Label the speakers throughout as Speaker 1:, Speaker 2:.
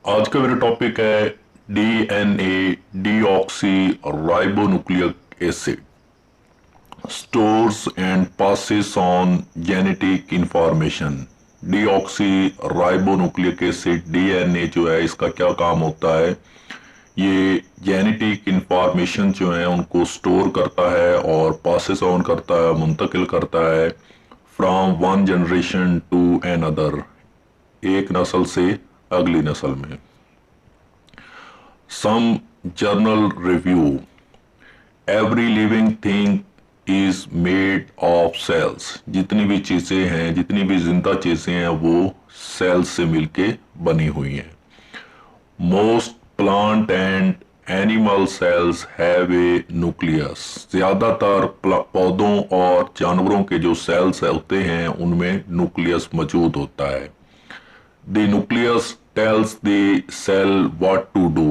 Speaker 1: आज का मेरा टॉपिक है DNA deoxy ribonucleic acid stores and passes on genetic information. Deoxy ribonucleic acid DNA जो है इसका क्या काम होता है? ये जेनेटिक इंफॉर्मेशन जो है उनको स्टोर करता है और पासेस ऑन करता है, मुंतकिल करता है from one generation to another, एक नस्ल से अगली नस्ल में। Some journal review: every living thing is made of cells। जितनी भी चीजें हैं, जितनी भी जिंदा चीजें हैं वो सेल्स से मिलके बनी हुई हैं। Most plant and animal cells have a nucleus। ज्यादातर पौधों और जानवरों के जो सेल्स होते हैं उनमें न्यूक्लियस मौजूद होता है। The nucleus tells the cell what to do।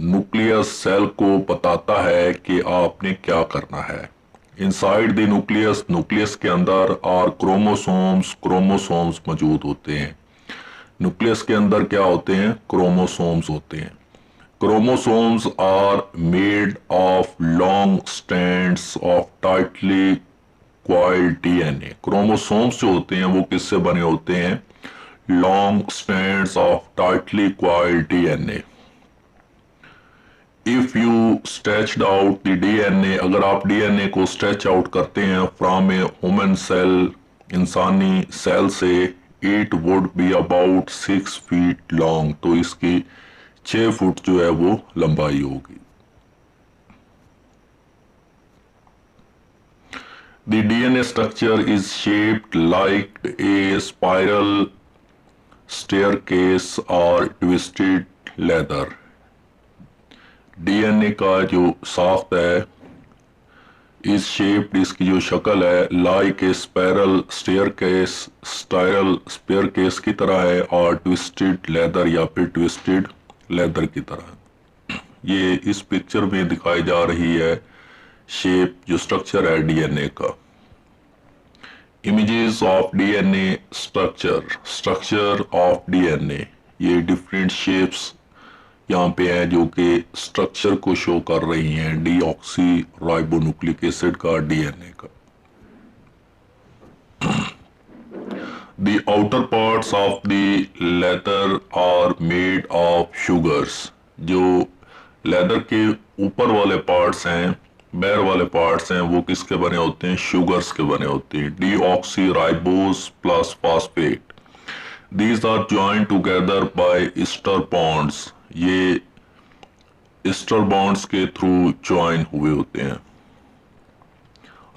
Speaker 1: Nucleus cell को बताता है कि आपने क्या करना है। इनसाइड द न्यूक्लियस, न्यूक्लियस के अंदर और क्रोमोसोम्स मौजूद होते हैं। न्यूक्लियस के अंदर क्या होते हैं? क्रोमोसोम्स होते हैं। Chromosomes are made of long strands of tightly coiled DNA. Chromosomes जो होते हैं वो किससे बने होते हैं? Long strands of tightly coiled DNA. If you stretched out the DNA, अगर आप डीएनए को स्ट्रेच आउट करते हैं फ्रॉम ए ह्यूमन सेल, इंसानी सेल से, it would be about 6 feet long. तो इसकी 6 फुट जो है वो लंबाई होगी। The DNA structure is shaped like a spiral staircase और ट्विस्टेड लेदर। डीएनए का जो साख्त है, इस शेप, इसकी जो शक्ल है, लाइक ए स्पाइरल स्टेयरकेस की तरह है और ट्विस्टेड लेदर या फिर ट्विस्टेड लेदर की तरह। ये इस पिक्चर में दिखाई जा रही है शेप, जो स्ट्रक्चर है डीएनए का। Images of DNA structure of DNA, ये डिफरेंट शेप्स यहाँ पे है जो कि स्ट्रक्चर को शो कर रही हैं डीऑक्सी राइबोन्यूक्लिक एसिड का, डीएनए का। The outer parts of the ladder are made of sugars. जो लेदर के ऊपर वाले पार्ट्स हैं, बैर वाले पार्ट्स हैं, वो किसके बने होते हैं? शुगर्स के बने होते हैं। Deoxyribose plus phosphate, these are joint together by ester bonds. ये ईस्टर बॉन्ड्स के थ्रू ज्वाइन हुए होते हैं।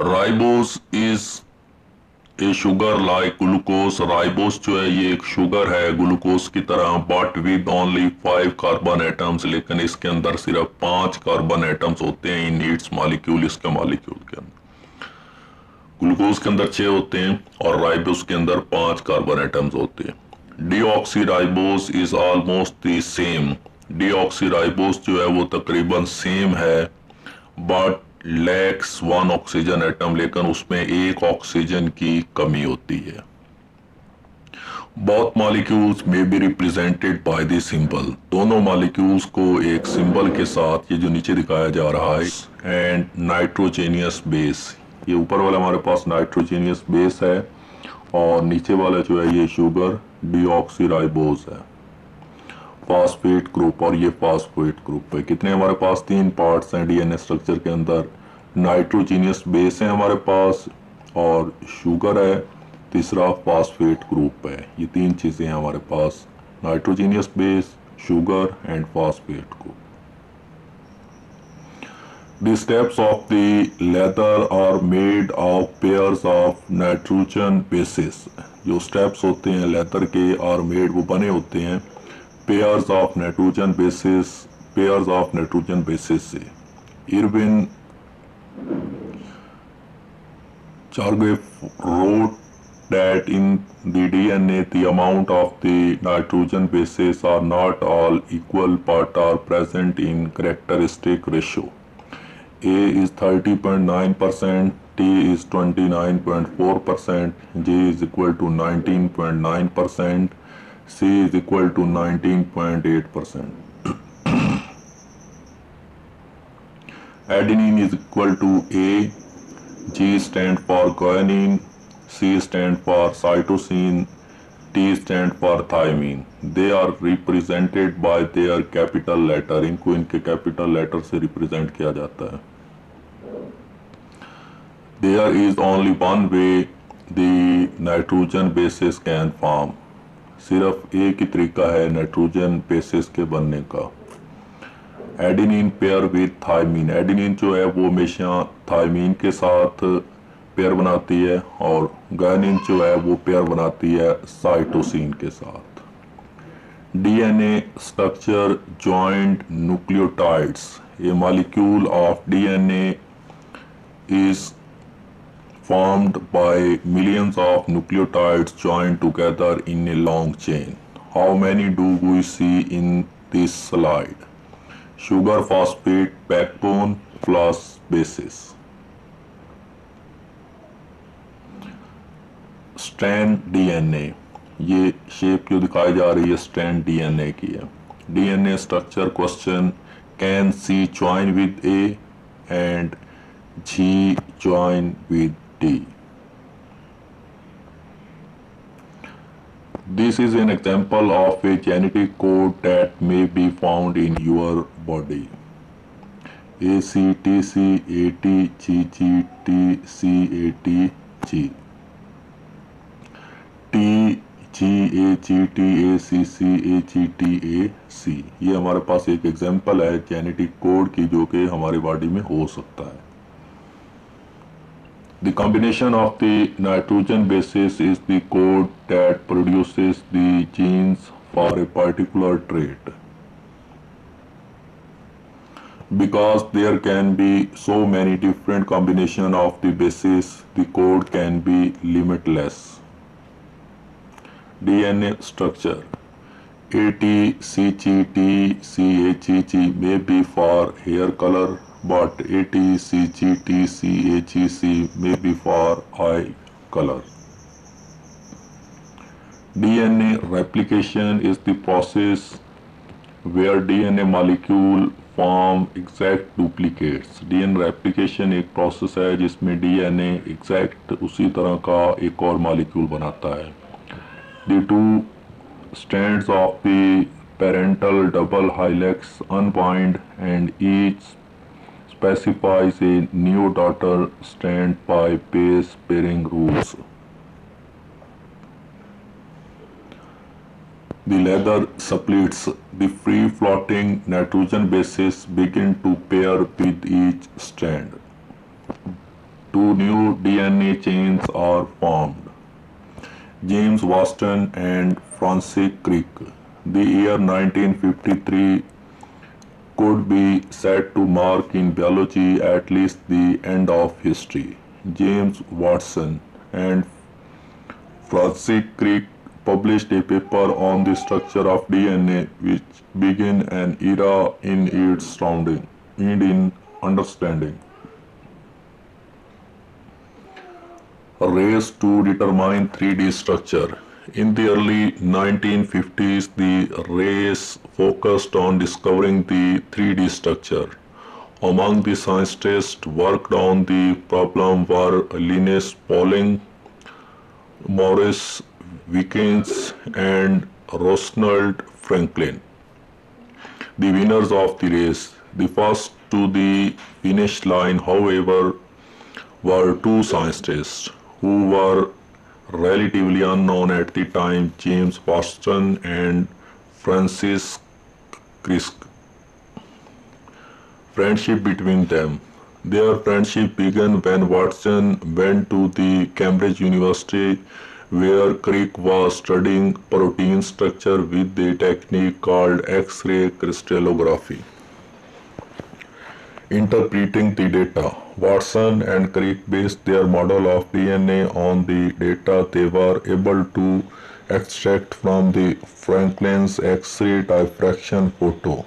Speaker 1: Ribose is a sugar like glucose. Ribose जो है ये एक शुगर है ग्लूकोज की तरह, but with only 5 carbon atoms. लेकिन इसके अंदर सिर्फ 5 कार्बन एटम्स होते हैं इन इट्स मॉलिक्यूल, इसके मॉलिक्यूल के अंदर। ग्लूकोज के अंदर 6 होते हैं और राइबोस के अंदर 5 कार्बन एटम्स होते हैं। Deoxyribose is almost the same. Deoxyribose जो है वो तकरीबन सेम है, बट लैक्स 1 ऑक्सीजन एटम, लेकिन उसमें 1 ऑक्सीजन की कमी होती है। बोथ मॉलिक्यूल्स में be represented by the symbol. दोनों मॉलिक्यूल्स को एक सिंबल के साथ, ये जो नीचे दिखाया जा रहा है, एंड नाइट्रोजेनियस बेस। ये ऊपर वाला हमारे पास नाइट्रोजेनियस बेस है और नीचे वाला जो है ये शुगर डीऑक्सीराइबोस है, फॉस्फेट ग्रुप, और ये फॉस्फेट ग्रुप है। कितने हमारे पास? 3 पार्ट्स हैं डीएनए स्ट्रक्चर के अंदर। नाइट्रोजीनियस बेस है हमारे पास और शुगर है, तीसरा फॉस्फेट ग्रुप है। ये 3 चीजें हैं हमारे पास, nitrogenous base, sugar and phosphate group. The steps of the leather are made of pairs of nitrogen bases। जो steps होते हैं लेदर के are made, वो बने होते हैं pairs of nitrogen bases से। Irvin Chargaff wrote that in the DNA the amount of the nitrogen bases are not all equal but are present in characteristic ratio। A is 30.9%, T is 29.4%, J is equal to 19.9%, C is equal to 19.8%. Adenine is equal to A, G stand for guanine, C stand for cytosine, T stand for thymine. They are represented by their capital letter. इनको इनके capital letter से represent किया जाता है. There is only one way the nitrogen bases can form. सिर्फ एक ही तरीका है नाइट्रोजन बेसिस के बनने का. Adenine pair with thymine. Adenine जो है वो हमेशा थायमीन के साथ पेयर बनाती है और गायनिन जो है वो पेयर बनाती है साइटोसिन के साथ. DNA structure joint nucleotides. A molecule of DNA is formed by millions of nucleotides joined together in a long chain. How many do we see in this slide? Sugar, phosphate, backbone plus bases. Strand DNA. ये shape जो दिखाई जा रही है strand DNA की है. DNA structure question. Can C join with A and G join with D. This is an example of a genetic code that may be found in your body. ACTCATGGTCATG TGAGTACCAGTAC. ये हमारे पास एक example है genetic code की जो कि हमारे body में हो सकता है. The combination of the nitrogen bases is the code that produces the genes for a particular trait. Because there can be so many different combinations of the bases, the code can be limitless. DNA structure. ATCGTCAGG may be for hair color, but ATCGTCAGC may be for eye color. DNA replication is the process where DNA molecule form exact duplicates. DNA replication एक process है जिसमें DNA exact उसी तरह का एक और molecule बनाता है. The two strands of the parental double helix unwind and each specifies a new daughter strand by base pairing rules. The leather splits. The free floating nitrogen bases begin to pair with each strand. Two new DNA chains are formed. James Watson and Francis Crick. The year 1953 could be said to mark in biology at least the end of history. James Watson and Francis Crick published a paper on the structure of DNA which began an era in its surrounding and in understanding. A race to determine 3D structure. In the early 1950s, the race focused on discovering the 3D structure. Among the scientists worked on the problem were Linus Pauling, Maurice Wilkins, and Rosalind Franklin. The winners of the race. The first to the finish line, however, were two scientists who were relatively unknown at the time, James Watson and Francis Crick. Friendship between them. Their friendship began when Watson went to the Cambridge University, where Crick was studying protein structure with a technique called X-ray crystallography. Interpreting the data. Watson and Crick based their model of DNA on the data they were able to extract from the Franklin's X-ray diffraction photo.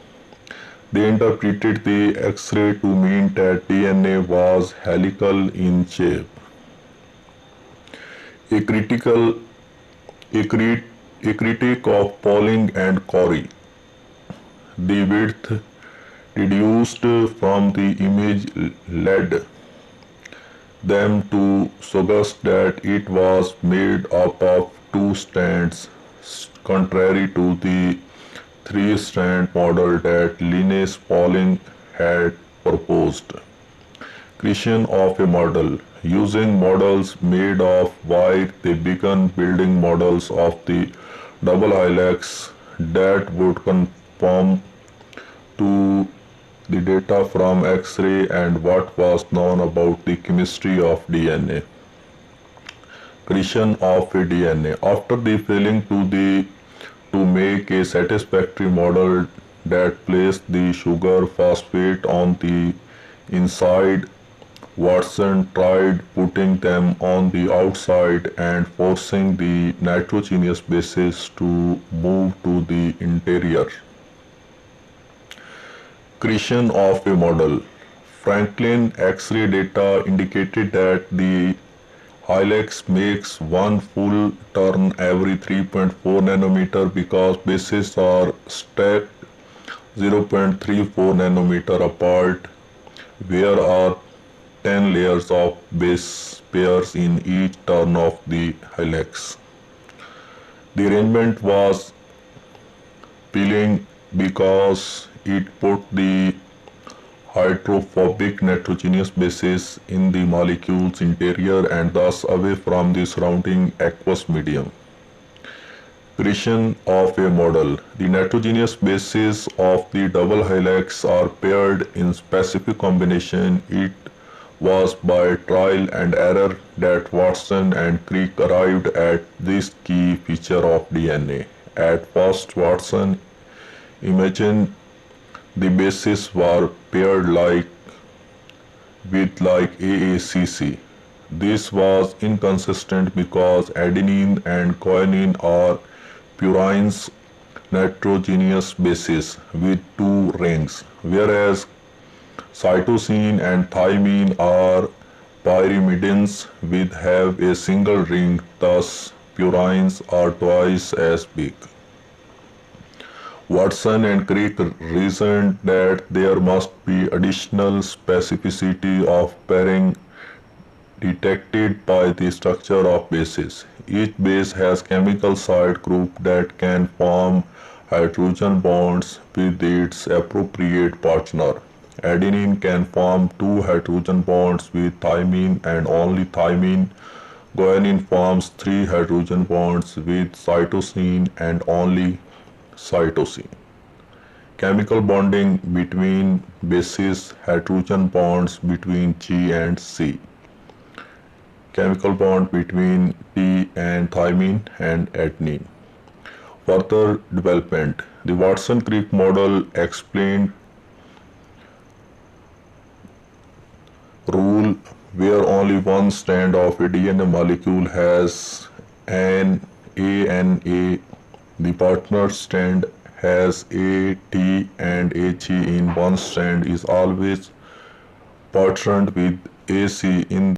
Speaker 1: They interpreted the X-ray to mean that DNA was helical in shape. A A critique of Pauling and Corey. The width reduced from the image led them to suggest that it was made up of two strands, contrary to the three-strand model that Linus Pauling had proposed. Creation of a model. Using models made of wire, they began building models of the double helix that would conform to the data from X-ray and what was known about the chemistry of DNA. Creation of a DNA. After the failing to make a satisfactory model that placed the sugar phosphate on the inside, Watson tried putting them on the outside and forcing the nitrogenous bases to move to the interior. Creation of a model. Franklin X-ray data indicated that the helix makes one full turn every 3.4 nanometer because bases are stacked 0.34 nanometer apart. There are 10 layers of base pairs in each turn of the helix. The arrangement was appealing because it put the hydrophobic nitrogenous bases in the molecule's interior and thus away from the surrounding aqueous medium. Creation of a model. The nitrogenous bases of the double helix are paired in specific combination. It was by trial and error that Watson and Crick arrived at this key feature of DNA. At first, Watson imagined the bases were paired with AACC. This was inconsistent because adenine and guanine are purines nitrogenous bases with two rings, whereas cytosine and thymine are pyrimidines which have a single ring, thus purines are twice as big. Watson and Crick reasoned that there must be additional specificity of pairing detected by the structure of bases. Each base has chemical side group that can form hydrogen bonds with its appropriate partner. Adenine can form two hydrogen bonds with thymine and only thymine. Guanine forms three hydrogen bonds with cytosine and only cytosine. Chemical bonding between bases, hydrogen bonds between G and C. Chemical bond between T and thymine and adenine. Further development. The Watson-Crick model explained rule where only one strand of a DNA molecule has an ANA. The partner strand has A, T and HE in one strand is always partnered with AC in